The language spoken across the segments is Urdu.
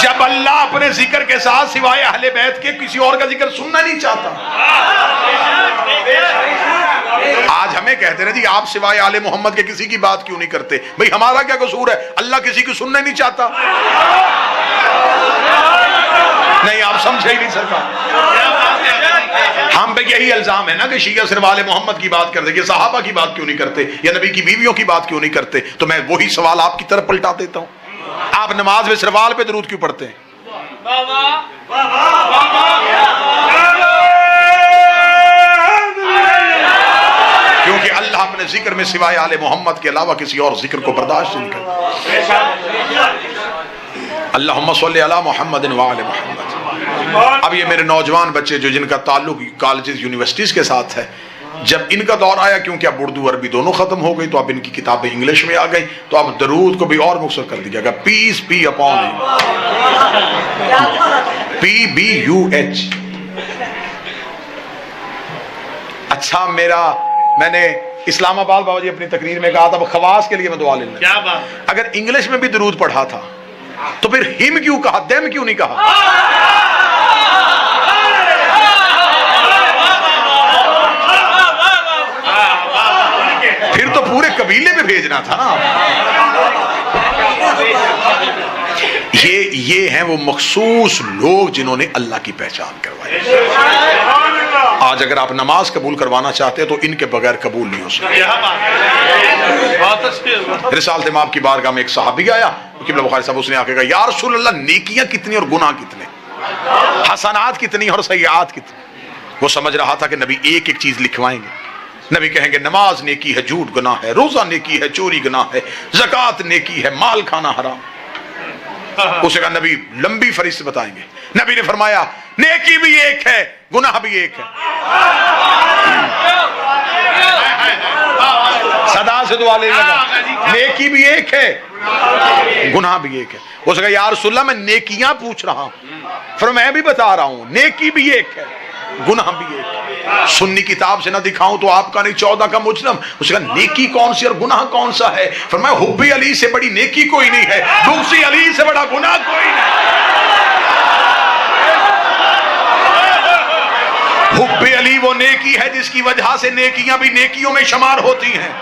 جب اللہ اپنے ذکر کے ساتھ سوائے اہل بیت کے کسی اور کا ذکر سننا نہیں چاہتا. آج ہمیں کہتے ہیں جی آپ سوائے آل محمد کے کسی کی بات کیوں نہیں کرتے؟ بھئی ہمارا کیا قصور ہے؟ اللہ کسی کی سننا نہیں چاہتا. نہیں آپ سمجھے ہی نہیں سکتا. ہم پہ یہی الزام ہے نا کہ شیعہ صرف آل محمد کی بات کرتے، کہ صحابہ کی بات کیوں نہیں کرتے یا نبی کی بیویوں کی بات کیوں نہیں کرتے. تو میں وہی سوال آپ کی طرف پلٹا دیتا ہوں، آپ نماز میں صرف آل پہ درود کیوں پڑھتے ہیں؟ کیونکہ اللہ اپنے ذکر میں سوائے آل محمد کے علاوہ کسی اور ذکر کو برداشت نہیں کرتا. اللہم صلی علی محمد وعلی محمد. اب یہ میرے نوجوان بچے جو جن کا تعلق کالجز یونیورسٹیز کے ساتھ ہے، جب ان کا دور آیا کیونکہ اب اردو عربی دونوں ختم ہو گئی تو اب ان کی کتابیں انگلش میں آ گئی، تو اب درود کو بھی اور مختصر کر دیا گیا، پیس بی اپون PBUH. اچھا میں نے اسلام آباد بابا جی اپنی تقریر میں کہا تھا خواص کے لیے میں دعا لینا. کیا بات. اگر انگلش میں بھی درود پڑھا تھا تو پھر ہم کیوں کہا، دیم کیوں نہیں کہا؟ پھر تو پورے قبیلے میں بھیجنا تھا نا. یہ ہیں وہ مخصوص لوگ جنہوں نے اللہ کی پہچان کروائی. آج اگر آپ نماز قبول کروانا چاہتے ہیں تو ان کے بغیر قبول نہیں ہو سکتی. رسالت مآب کی بارگاہ میں ایک صحابی آیا، قبلہ بخاری صاحب، اس نے آ کے کہا یا رسول اللہ نیکیاں کتنی اور گناہ کتنے، حسنات کتنی اور سیئات کتنی. وہ سمجھ رہا تھا کہ نبی ایک ایک چیز لکھوائیں گے. نبی کہیں گے نماز نیکی ہے، جھوٹ گناہ ہے، روزہ نیکی ہے، چوری گناہ ہے، زکوٰۃ نیکی ہے، مال کھانا حرام. اسے کہا نبی لمبی فہرست بتائیں گے. نبی نے فرمایا نیکی بھی ایک ہے، گناہ بھی ایک ہے. صدا سے دعا لینے لگا، نیکی بھی ایک ہے، گناہ بھی ایک ہے. اسے کہا یا رسول اللہ میں نیکیاں پوچھ رہا ہوں. فرمایا میں بھی بتا رہا ہوں نیکی بھی ایک ہے، گناہ بھی ایک ہے. سنی کتاب سے نہ دکھاؤں تو آپ کا نہیں 14 کا مجرم. اس نے کہا نیکی کون سی اور گناہ کون سا ہے؟ فرمایا حب علی سے بڑی نیکی کوئی نہیں ہے، بغض علی سے بڑا گناہ کوئی نہیں. حب علی وہ نیکی ہے جس کی وجہ سے نیکیاں بھی نیکیوں میں شمار ہوتی ہیں.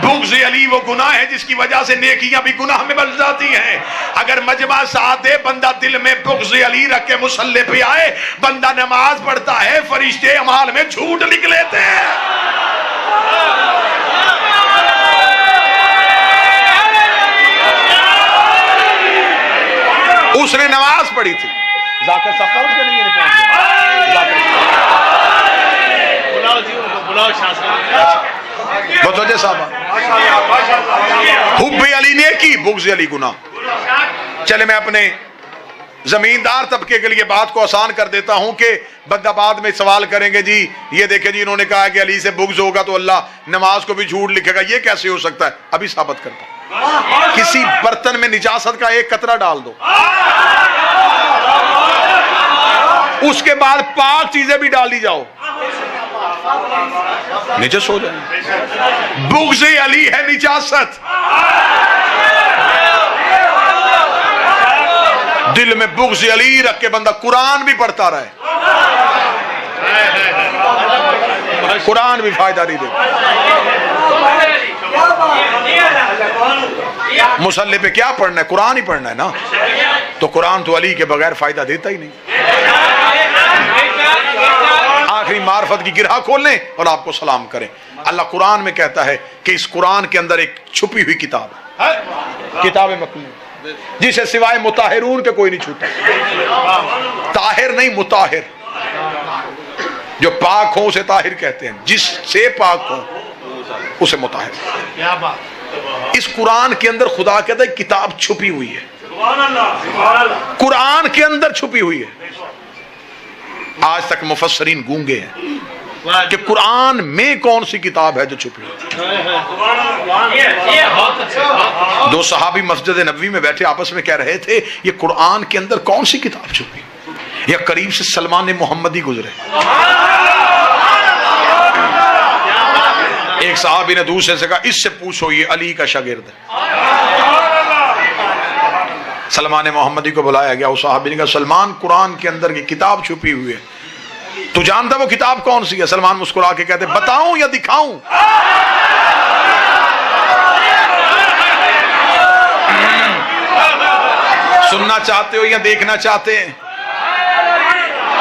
بغض علی وہ گناہ ہے جس کی وجہ سے نیکیاں بھی گناہ میں بن جاتی ہیں. اگر مجمع ساتھ دے بندہ دل میں بغض علی رکھ کے مصلی پہ آئے، بندہ نماز پڑھتا ہے، فرشتے اعمال میں جھوٹ لکھ لیتے ہیں. اس نے نماز پڑھی تھی. ذاکر صاحب پہنچ کے نہیں بتوجہ صاحب. حب علی نیکی، بغض علی گناہ. چلے میں اپنے زمیندار طبقے کے لیے بات کو آسان کر دیتا ہوں کہ بندہ بعد میں سوال کریں گے جی یہ دیکھیں جی انہوں نے کہا کہ علی سے بغض ہوگا تو اللہ نماز کو بھی جھوٹ لکھے گا، یہ کیسے ہو سکتا ہے؟ ابھی ثابت کرتا ہوں. کسی برتن میں نجاست کا ایک قطرہ ڈال دو، اس کے بعد پاک چیزیں بھی ڈال دی جاؤ، نجس ہو جائے. بغض علی ہے نجاست. دل میں بغض علی رکھ کے بندہ قرآن بھی پڑھتا رہے، قرآن بھی فائدہ نہیں دے. مصلی پہ کیا پڑھنا ہے؟ قرآن ہی پڑھنا ہے نا. تو قرآن تو علی کے بغیر فائدہ دیتا ہی نہیں. آخری معرفت کی گرہ کھول لیں اور آپ کو سلام کریں. اللہ قرآن میں کہتا ہے کہ اس قرآن کے اندر ایک چھپی ہوئی کتاب ہے، کتاب مکنون، جسے سوائے مطہرون کے کوئی نہیں چھوتا. طاہر نہیں، مطہر. جو پاک ہوں اسے طاہر کہتے ہیں، جس سے پاک ہوں اسے مطہر. اس قرآن کے اندر خدا کہتا ہے کتاب چھپی ہوئی ہے، قرآن کے اندر چھپی ہوئی ہے. آج تک مفسرین گونگے ہیں کہ قرآن میں کون سی کتاب ہے جو چھپی ہوئی. دو صحابی مسجد نبوی میں بیٹھے آپس میں کہہ رہے تھے یہ قرآن کے اندر کون سی کتاب چھپی. یا قریب سے سلمان محمدی گزرے. ایک صحابی نے دوسرے سے کہا اس سے پوچھو یہ علی کا شاگرد ہے. سلمان محمدی کو بلایا گیا، اس صحابی نے کہا سلمان قرآن کے اندر کی کتاب چھپی ہوئی ہے، تو جانتا وہ کتاب کون سی ہے؟ سلمان مسکرا کے کہتے بتاؤں یا دکھاؤں؟ سننا چاہتے ہو یا دیکھنا چاہتے ہیں؟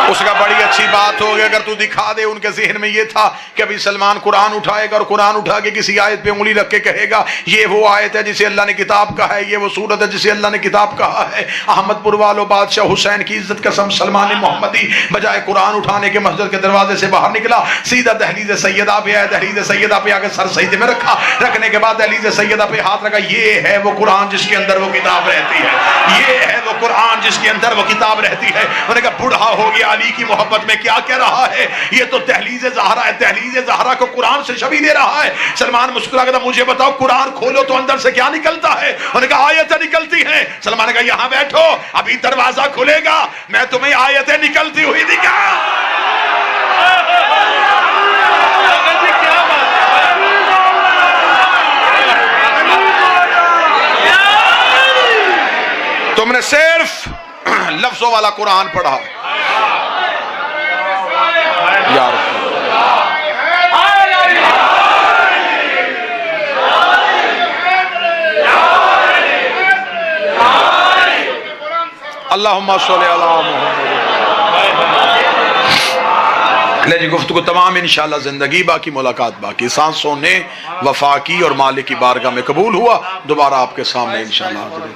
اس کا بڑی اچھی بات ہوگی اگر تو دکھا دے۔ ان کے ذہن میں یہ تھا کہ ابھی سلمان قرآن اٹھائے گا اور قرآن اٹھا کے کسی آیت پہ انگلی رکھ کے کہے گا یہ وہ آیت ہے جسے اللہ نے کتاب کہا ہے، یہ وہ سورت ہے جسے اللہ نے کتاب کہا ہے۔ احمد پور والو بادشاہ حسین کی عزت قسم سلمان محمدی بجائے قرآن اٹھانے کے مسجد کے دروازے سے باہر نکلا، سیدھا دہلیز سیدہ پہ آیا، دہلیز سیدہ پہ آگے سر سجدے میں رکھا، رکھنے کے بعد دہلیز سیدہ پہ ہاتھ رکھا، یہ ہے وہ قرآن جس کے اندر وہ کتاب رہتی ہے، یہ ہے وہ قرآن جس کے اندر وہ کتاب رہتی ہے۔ انہوں نے کہا بوڑھا ہو گیا علی کی محبت میں کیا کہہ رہا ہے، یہ تو دہلیز زہرا ہے، دہلیز زہرا کو قرآن سے شبیہ دے رہا ہے۔ سلمان مسکرا کہتا مجھے بتاؤ قرآن کھولو تو اندر سے کیا نکلتا ہے؟ انہوں نے کہا آیتیں نکلتی ہیں۔ سلمان نے کہا یہاں بیٹھو، ابھی دروازہ کھلے گا میں تمہیں آیتیں نکلتی ہوئی دکھا۔ تم نے صرف لفظوں والا قرآن پڑھا یار۔ اللہم صلی علی محمد۔ لے جی گفتگو تمام انشاءاللہ زندگی باقی، ملاقات باقی، سانسوں نے وفا کی اور مالک کی بارگاہ میں قبول ہوا، دوبارہ آپ کے سامنے انشاءاللہ حاضر۔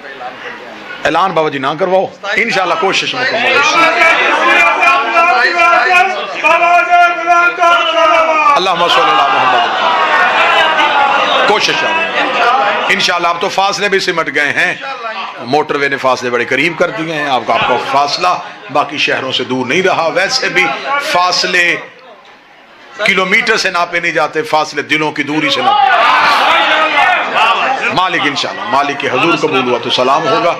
اعلان بابا جی نہ کرواؤ، انشاءاللہ کوشش مکمل ہے۔ اللہم صلی اللہ محمد، کوشش ہے انشاءاللہ۔ اب تو فاصلے بھی سمٹ گئے ہیں، موٹر وے نے فاصلے بڑے قریب کر دیے ہیں، آپ کا فاصلہ باقی شہروں سے دور نہیں رہا۔ ویسے بھی فاصلے کلومیٹر سے ناپے نہیں جاتے، فاصلے دلوں کی دوری سے ناپے۔ مالک انشاءاللہ مالک کے حضور قبول ہوا تو سلام ہوگا۔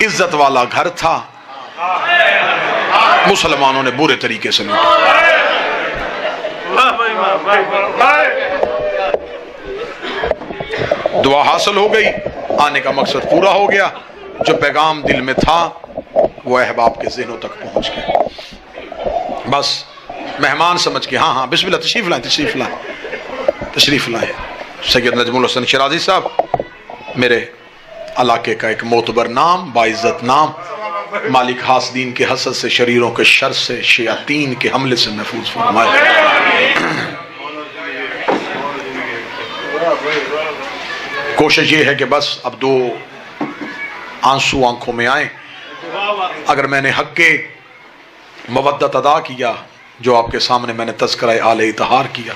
عزت والا گھر تھا، مسلمانوں نے برے طریقے سے لوٹا۔ دعا حاصل ہو گئی، آنے کا مقصد پورا ہو گیا، جو پیغام دل میں تھا وہ احباب کے ذہنوں تک پہنچ گیا۔ بس مہمان سمجھ کے ہاں بسم اللہ، تشریف لائیں تشریف لائیں تشریف لائیں۔ سید نجم الحسن شرازی صاحب میرے علاقے کا ایک معتبر نام، باعزت نام، مالک حاسدین کے حسد سے، شریروں کے شر سے، شیاطین کے حملے سے محفوظ فرمائے۔ کوشش یہ ہے کہ بس اب دو آنسو آنکھوں میں آئیں۔ اگر میں نے حق کے مودت ادا کیا، جو آپ کے سامنے میں نے تذکرہ آل اطہار کیا،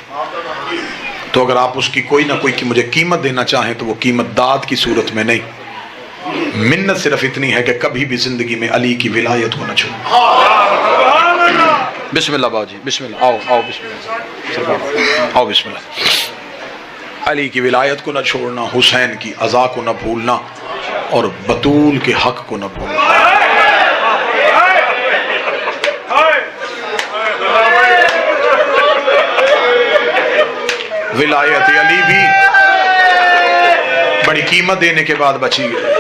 تو اگر آپ اس کی کوئی نہ کوئی کی مجھے قیمت دینا چاہیں تو وہ قیمت داد کی صورت میں نہیں، منت صرف اتنی ہے کہ کبھی بھی زندگی میں علی کی ولایت کو نہ چھوڑو۔ بسم اللہ باجی، بسم اللہ، آؤ بسم اللہ، آؤ بسم اللہ۔ علی کی ولایت کو نہ چھوڑنا، حسین کی عزا کو نہ بھولنا، اور بطول کے حق کو نہ بھولنا۔ ولایت علی بھی بڑی قیمت دینے کے بعد بچی ہے۔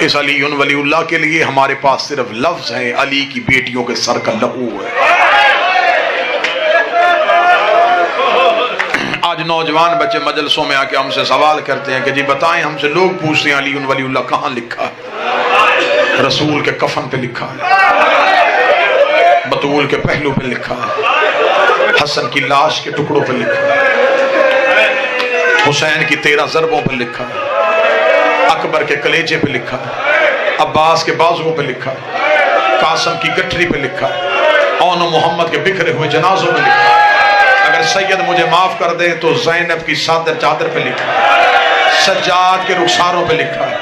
اس علی ولی اللہ کے لیے ہمارے پاس صرف لفظ ہیں، علی کی بیٹیوں کے سر کا لہو ہے۔ آج نوجوان بچے مجلسوں میں آ کے ہم سے سوال کرتے ہیں کہ جی بتائیں، ہم سے لوگ پوچھتے ہیں علی ولی اللہ کہاں لکھا ہے؟ رسول کے کفن پہ لکھا ہے، بطول کے پہلو پہ لکھا ہے، حسن کی لاش کے ٹکڑوں پہ لکھا ہے، حسین کی 13 ضربوں پہ لکھا ہے، اکبر کے کلیجے پہ لکھا ہے، عباس کے بازوؤں پہ لکھا ہے، قاسم کی گٹھری پہ لکھا ہے، اون و محمد کے بکھرے ہوئے جنازوں پہ لکھا ہے۔ اگر سید مجھے معاف کر دے تو زینب کی چادر پہ لکھا ہے، سجاد کے رخساروں پہ لکھا ہے،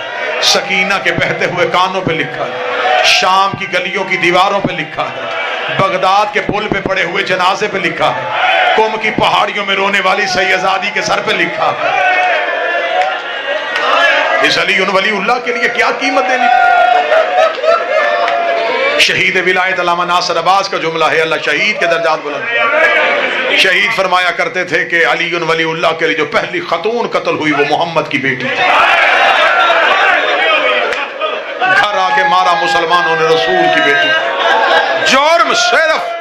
سکینہ کے بہتے ہوئے کانوں پہ لکھا ہے، شام کی گلیوں کی دیواروں پہ لکھا ہے، بغداد کے پل پہ پڑے ہوئے جنازے پہ لکھا ہے، قم کی پہاڑیوں میں رونے والی سیدزادی کے سر پہ لکھا ہے۔ اس علی ولی اللہ کے لیے کیا قیمت دینی؟ شہید ولایت علامہ ناصر عباس کا جملہ ہے، اللہ شہید کے درجات بلند۔ شہید فرمایا کرتے تھے کہ علی ولی اللہ کے لیے جو پہلی خاتون قتل ہوئی وہ محمد کی بیٹی تھی۔ مسلمانوں نے رسول کی بیٹی, جرم صرف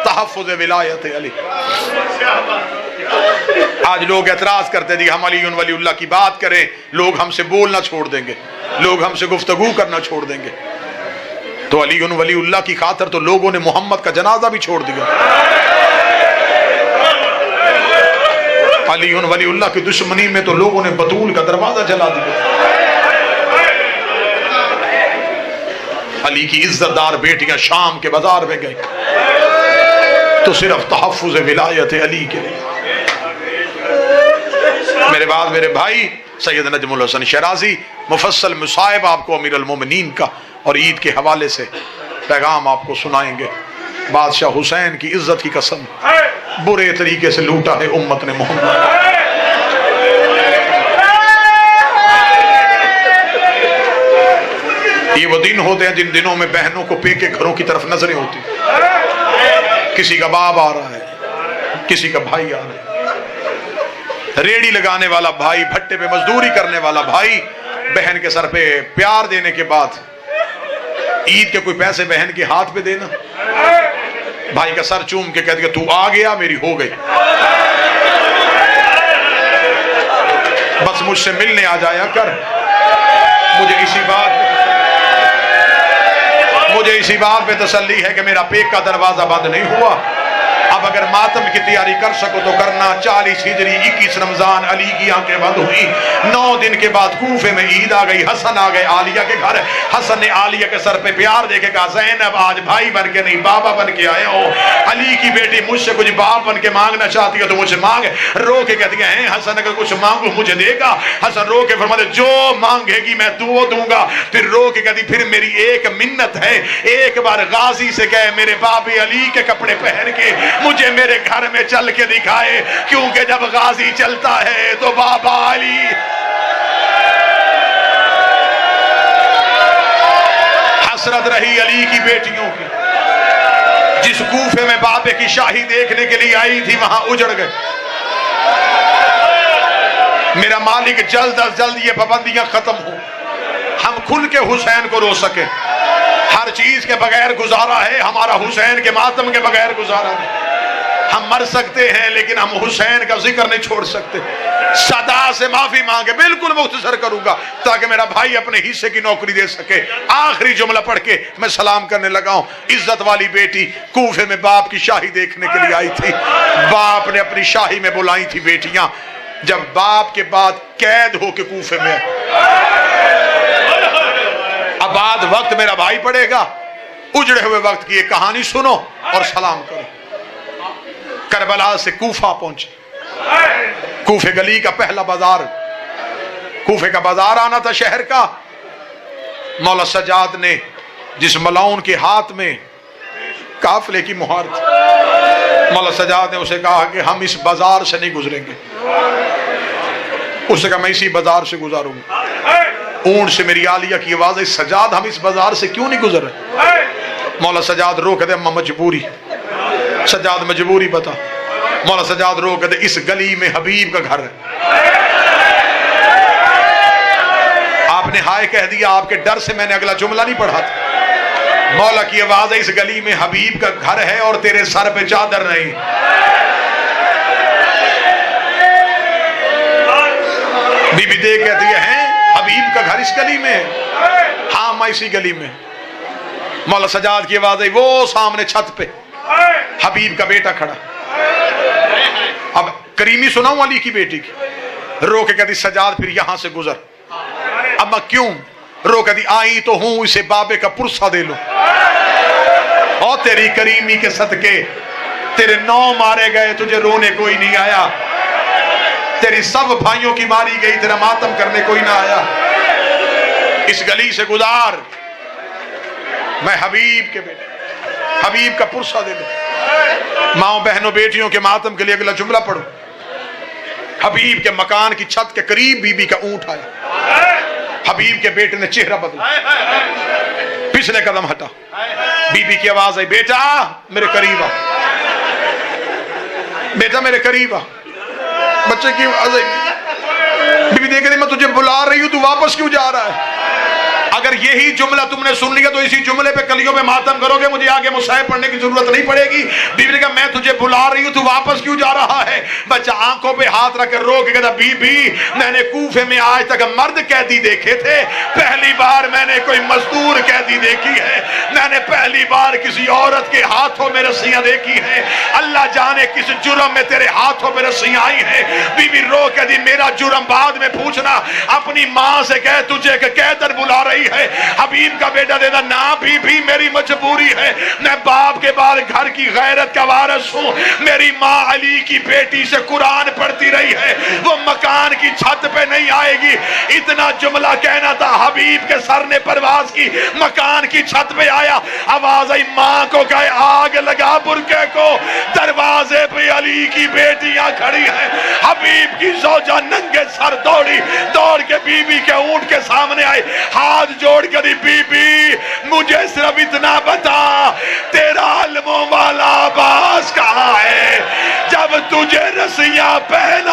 تحفظ ولایت علی. آج لوگ اعتراض کرتے ہیں ہم علی ولی اللہ کی بات کریں, لوگ ہم سے بولنا چھوڑ دیں گے, لوگ ہم سے گفتگو کرنا چھوڑ دیں گے. تو علی ولی اللہ کی خاطر تو لوگوں نے محمد کا جنازہ بھی چھوڑ دیا. علی ولی اللہ کی دشمنی میں تو لوگوں نے بطول کا دروازہ جلا دیا. علی کی عزت دار بیٹیاں شام کے بازار میں گئے تو صرف تحفظ ولایت علی کے لیے. میرے بعد میرے بھائی سید نجم الحسن شیرازی مفصل مصائب آپ کو امیر المومنین کا اور عید کے حوالے سے پیغام آپ کو سنائیں گے. بادشاہ حسین کی عزت کی قسم برے طریقے سے لوٹا ہے امت نے محمد. یہ وہ دن ہوتے ہیں جن دنوں میں بہنوں کو پیکے گھروں کی طرف نظریں ہوتی, کسی کا باپ آ رہا ہے, کسی کا بھائی آ رہا ہے, ریڑی لگانے والا بھائی, بھٹے پہ مزدوری کرنے والا بھائی بہن کے سر پہ پیار دینے کے بعد عید کے کوئی پیسے بہن کے ہاتھ پہ دینا, بھائی کا سر چوم کے کہہ دیا تو آ گیا میری ہو گئی, بس مجھ سے ملنے آ جایا کر, مجھے اسی بات پہ تسلی ہے کہ میرا پیک کا دروازہ بند نہیں ہوا. اب اگر ماتم کی تیاری کر سکو تو کرنا. 40 ہجری 21 رمضان علی کی آنکھیں بند ہوئی. 9 دن کے بعد کوفے میں عید آ گئی. حسن آ گئے عالیہ کے گھر. حسن نے عالیہ کے سر پہ پیار دے کے کہا زینب آج بھائی بن کے نہیں بابا بن کے آئے ہو. علی کی بیٹی مجھ سے کچھ باپ بن کے مانگنا چاہتی ہے تو مجھ سے مانگ. رو کے کہتی ہے حسن اگر کچھ مانگو مجھے دے گا. حسن رو کے فرماتے جو مانگے گی میں وہ دوں گا. پھر رو کے کہتی پھر میری ایک منت ہے, ایک بار غازی سے کہے میرے باب علی کے کپڑے پہن کے مجھے میرے گھر میں چل کے دکھائے, کیونکہ جب غازی چلتا ہے تو بابا علی. حسرت رہی علی کی بیٹیوں کی, جس کوفے میں بابے کی شاہی دیکھنے کے لیے آئی تھی وہاں اجڑ گئے. میرا مالک جلد از جلد یہ پابندیاں ختم ہوں, ہم کھل کے حسین کو رو سکیں. ہر چیز کے بغیر گزارا ہے, ہمارا حسین کے ماتم کے بغیر گزارا نہیں. ہم مر سکتے ہیں لیکن ہم حسین کا ذکر نہیں چھوڑ سکتے. صدا سے معافی مانگے, بالکل مختصر کروں گا تاکہ میرا بھائی اپنے حصے کی نوکری دے سکے. آخری جملہ پڑھ کے میں سلام کرنے لگا ہوں. عزت والی بیٹی کوفے میں باپ کی شاہی دیکھنے کے لیے آئی تھی. باپ نے اپنی شاہی میں بلائی تھی بیٹیاں. جب باپ کے بعد قید ہو کے کوفے میں, اب بعد وقت میرا بھائی پڑھے گا, اجڑے ہوئے وقت کی ایک کہانی سنو اور سلام کرو. کربلا سے کوفہ پہنچے. کوفے گلی کا پہلا بازار, کوفے کا بازار آنا تھا شہر کا. مولا سجاد نے جس ملاؤن کے ہاتھ میں قافلے کی مہار تھی, مولا سجاد نے اسے کہا کہ ہم اس بازار سے نہیں گزریں گے. اسے کہا میں اسی بازار سے گزاروں گا. اونٹ سے میری عالیہ کی آواز ہے سجاد ہم اس بازار سے کیوں نہیں گزر رہے. مولا سجاد رو کہتے اما مجبوری. سجاد مجبوری بتا. مولا سجاد رو کہتے اس گلی میں حبیب کا گھر ہے. آپ نے ہائے کہہ دیا, آپ کے ڈر سے میں نے اگلا جملہ نہیں پڑھا تھا. مولا کی آواز ہے اس گلی میں حبیب کا گھر ہے اور تیرے سر پہ چادر نہیں. بی بی دے کہتی ہے حبیب کا گھر اس گلی میں ہے. ہاں میں اسی گلی میں. مولا سجاد کی آواز ہے وہ سامنے چھت پہ حبیب کا بیٹا کھڑا. اب کریمی سناؤں علی کی بیٹی کی. رو کے کہتی سجاد پھر یہاں سے گزر. اب میں کیوں؟ رو کہتی آئی تو ہوں اسے بابے کا پرسہ دے لوں. اور تیری کریمی کے صدقے تیرے 9 مارے گئے, تجھے رونے کوئی نہیں آیا. تیری سب بھائیوں کی ماری گئی, تیرا ماتم کرنے کوئی نہ آیا. اس گلی سے گزار, میں حبیب کے بیٹے حبیب کا پرسہ دے دوں. ماں بہنوں بیٹیوں کے ماتم کے لیے اگلا جملہ پڑھو. حبیب کے مکان کی چھت کے قریب بی بی کا اونٹ آیا. حبیب کے بیٹے نے چہرہ بدلا, پچھلے قدم ہٹا. بی بی کی آواز آئی بیٹا میرے قریب آ, بیٹا میرے قریب آ. بچے کی آواز آئی. بی بی دیکھ رہی میں تجھے بلا رہی ہوں, تو واپس کیوں جا رہا ہے؟ اگر یہی جملہ تم نے سن لیا تو اسی جملے پہ کلیوں پہ ماتم کرو گے، مجھے آگے مصحف پڑھنے کی ضرورت نہیں پڑے گی۔ بیوی نے کہا میں تجھے بلا رہی ہوں، تو واپس کیوں جا رہا ہے؟ بچہ آنکھوں پہ ہاتھ رکھ کر رو کے کہتا بی بی میں نے کوفے میں آج تک مرد قیدی دیکھے تھے، پہلی بار میں نے کوئی مزدور قیدی دیکھی ہے، میں نے پہلی بار کسی عورت کے ہاتھوں میں رسیاں دیکھی ہیں، اللہ جانے کس جرم میں تیرے ہاتھوں میں رسیاں آئی ہیں۔ بی بی رو کے دی میرا جرم بعد میں پوچھنا، اپنی ماں سے کہہ تجھے کہ قیدر بلا رہی ہے۔ حبیب کا بیٹا دیتا نا بی بی میری مجبوری ہے، میں باپ کے بعد گھر کی غیرت کا وارث ہوں، میری ماں علی کی بیٹی سے قرآن پڑھتی رہی ہے، وہ مکان کی چھت پہ نہیں آئے گی۔ اتنا جملہ کہنا تھا، حبیب کے سر نے پرواز کی، مکان کی چھت پہ آیا، آواز آئی ماں کو کہے آگ لگا برقعے کو، دروازے پہ علی کی بیٹیاں کھڑی ہیں۔ حبیب کی زوجہ ننگے سر دوڑی، دوڑ کے بی بی کے اونٹ کے سامنے آئی، ہاتھ جوڑ کر بی بی مجھے صرف اتنا بتا تیرا علموں والا عباس کہاں ہے؟ جب تجھے رسیاں پہنا